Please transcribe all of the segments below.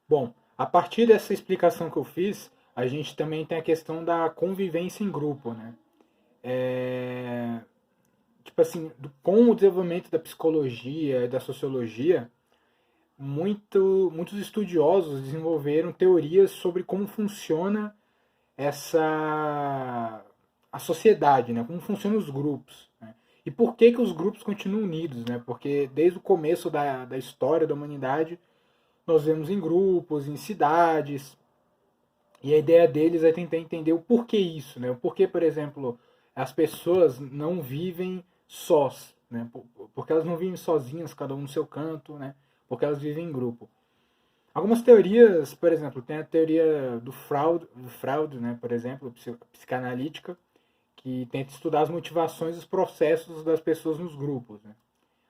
Bom, a partir dessa explicação que eu fiz, a gente também tem a questão da convivência em grupo, né? É, tipo assim, com o desenvolvimento da psicologia e da sociologia, muitos estudiosos desenvolveram teorias sobre como funciona essa a sociedade, né? Como funcionam os grupos, né? E por que que os grupos continuam unidos, né? Porque desde o começo da história da humanidade nós vemos em grupos, em cidades, e a ideia deles é tentar entender o porquê isso, né? O porquê, por exemplo, as pessoas não vivem sós, né? Porque elas não vivem sozinhas, cada um no seu canto, né? Porque elas vivem em grupo. Algumas teorias, por exemplo, tem a teoria do Freud, né, por exemplo, psicanalítica, que tenta estudar as motivações e os processos das pessoas nos grupos. Né?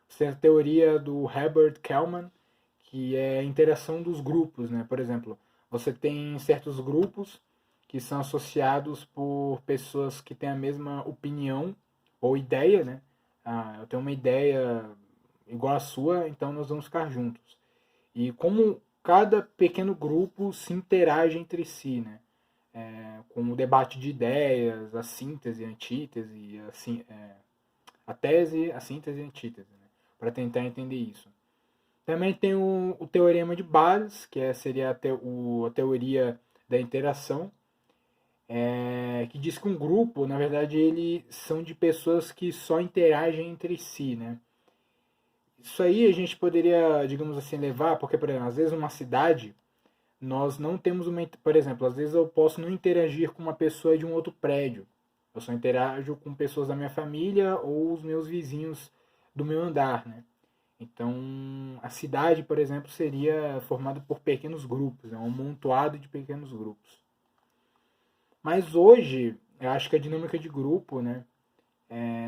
Você tem a teoria do Herbert Kellman, que é a interação dos grupos. Né? Por exemplo, você tem certos grupos que são associados por pessoas que têm a mesma opinião ou ideia. Né? Ah, eu tenho uma ideia igual à sua, então nós vamos ficar juntos. E como cada pequeno grupo se interage entre si, né? Com o debate de ideias, a síntese, a antítese, a tese, a síntese e a antítese, né? Para tentar entender isso. Também tem o teorema de Bayes, seria a teoria da interação, que diz que um grupo, na verdade, eles são de pessoas que só interagem entre si, né? Isso aí a gente poderia, digamos assim, levar, porque, por exemplo, às vezes uma cidade nós não temos uma. Por exemplo, às vezes eu posso não interagir com uma pessoa de um outro prédio. Eu só interajo com pessoas da minha família ou os meus vizinhos do meu andar, né? Então, a cidade, por exemplo, seria formada por pequenos grupos, né? Um amontoado de pequenos grupos. Mas hoje, eu acho que a dinâmica de grupo, né?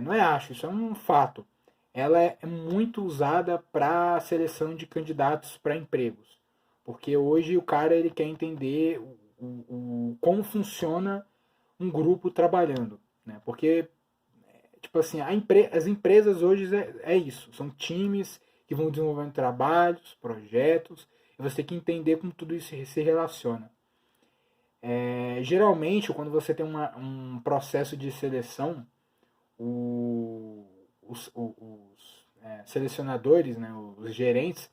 Não é acho, isso é um fato. Ela é muito usada para seleção de candidatos para empregos. Porque hoje o cara ele quer entender como funciona um grupo trabalhando. Né? Porque, tipo assim, as empresas hoje é isso. São times que vão desenvolvendo trabalhos, projetos, e você tem que entender como tudo isso se relaciona. Geralmente, quando você tem um processo de seleção, o, os selecionadores, né, os gerentes,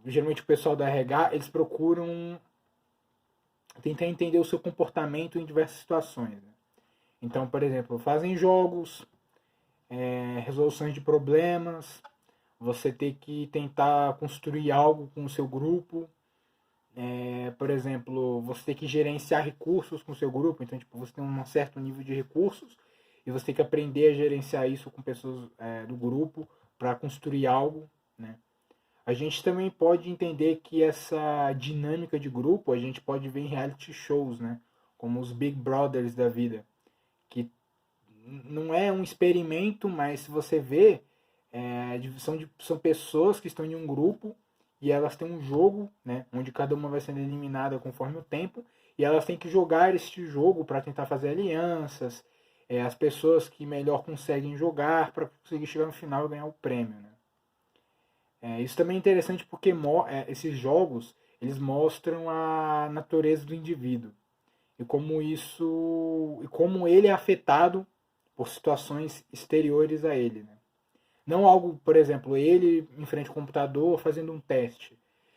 geralmente o pessoal da RH, eles procuram tentar entender o seu comportamento em diversas situações. Né? Então, por exemplo, fazem jogos, resoluções de problemas, você tem que tentar construir algo com o seu grupo. Por exemplo, você tem que gerenciar recursos com o seu grupo, então tipo, você tem um certo nível de recursos e você tem que aprender a gerenciar isso com pessoas do grupo para construir algo. Né? A gente também pode entender que essa dinâmica de grupo a gente pode ver em reality shows, né? Como os Big Brothers da vida, que não é um experimento, mas se você vê, são pessoas que estão em um grupo e elas têm um jogo, né? Onde cada uma vai sendo eliminada conforme o tempo e elas têm que jogar este jogo para tentar fazer alianças, as pessoas que melhor conseguem jogar para conseguir chegar no final e ganhar o prêmio, né? Isso também é interessante porque esses jogos eles mostram a natureza do indivíduo e como ele é afetado por situações exteriores a ele. Né? Não algo, por exemplo, ele em frente ao computador fazendo um teste.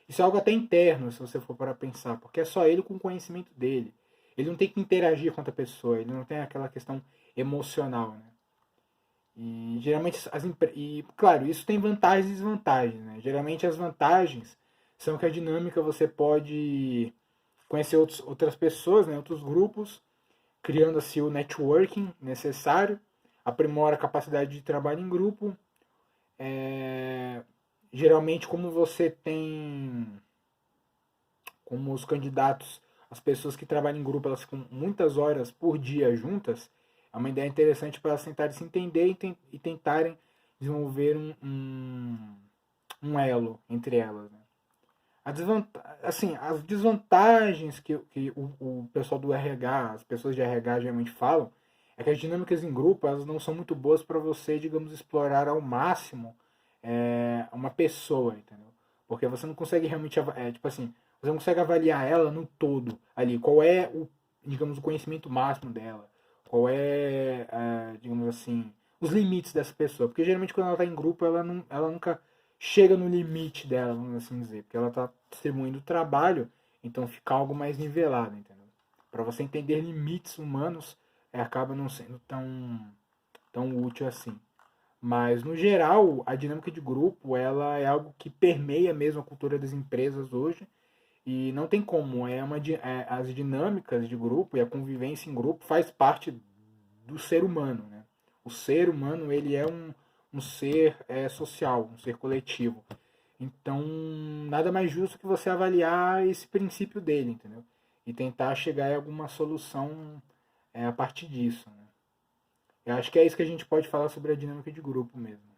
Isso é algo até interno, se você for para pensar, porque é só ele com o conhecimento dele. Ele não tem que interagir com outra pessoa, ele não tem aquela questão emocional. Né? E geralmente claro, isso tem vantagens e desvantagens, né? Geralmente as vantagens são que a dinâmica você pode conhecer outras pessoas, né, outros grupos, criando assim o networking necessário, aprimora a capacidade de trabalho em grupo. É, Geralmente como você tem como os candidatos, as pessoas que trabalham em grupo, elas ficam muitas horas por dia juntas, é uma ideia interessante para elas tentarem se entender e tentarem desenvolver um elo entre elas. Né? Assim, as desvantagens que o pessoal do RH, as pessoas de RH geralmente falam, é que as dinâmicas em grupo elas não são muito boas para você, digamos, explorar ao máximo uma pessoa, entendeu? Porque você não consegue realmente, tipo assim, você não consegue avaliar ela no todo ali. Qual é o, digamos, o conhecimento máximo dela? Qual é, digamos assim, os limites dessa pessoa? Porque geralmente quando ela está em grupo, ela nunca chega no limite dela, vamos assim dizer. Porque ela está distribuindo o trabalho, então fica algo mais nivelado, entendeu? Para você entender limites humanos, acaba não sendo tão útil assim. Mas, no geral, a dinâmica de grupo ela é algo que permeia mesmo a cultura das empresas hoje. E não tem como. As dinâmicas de grupo e a convivência em grupo faz parte do ser humano. Né? O ser humano ele é um ser social, um ser coletivo. Então, nada mais justo que você avaliar esse princípio dele, entendeu? E tentar chegar em alguma solução a partir disso. Né? Eu acho que é isso que a gente pode falar sobre a dinâmica de grupo mesmo.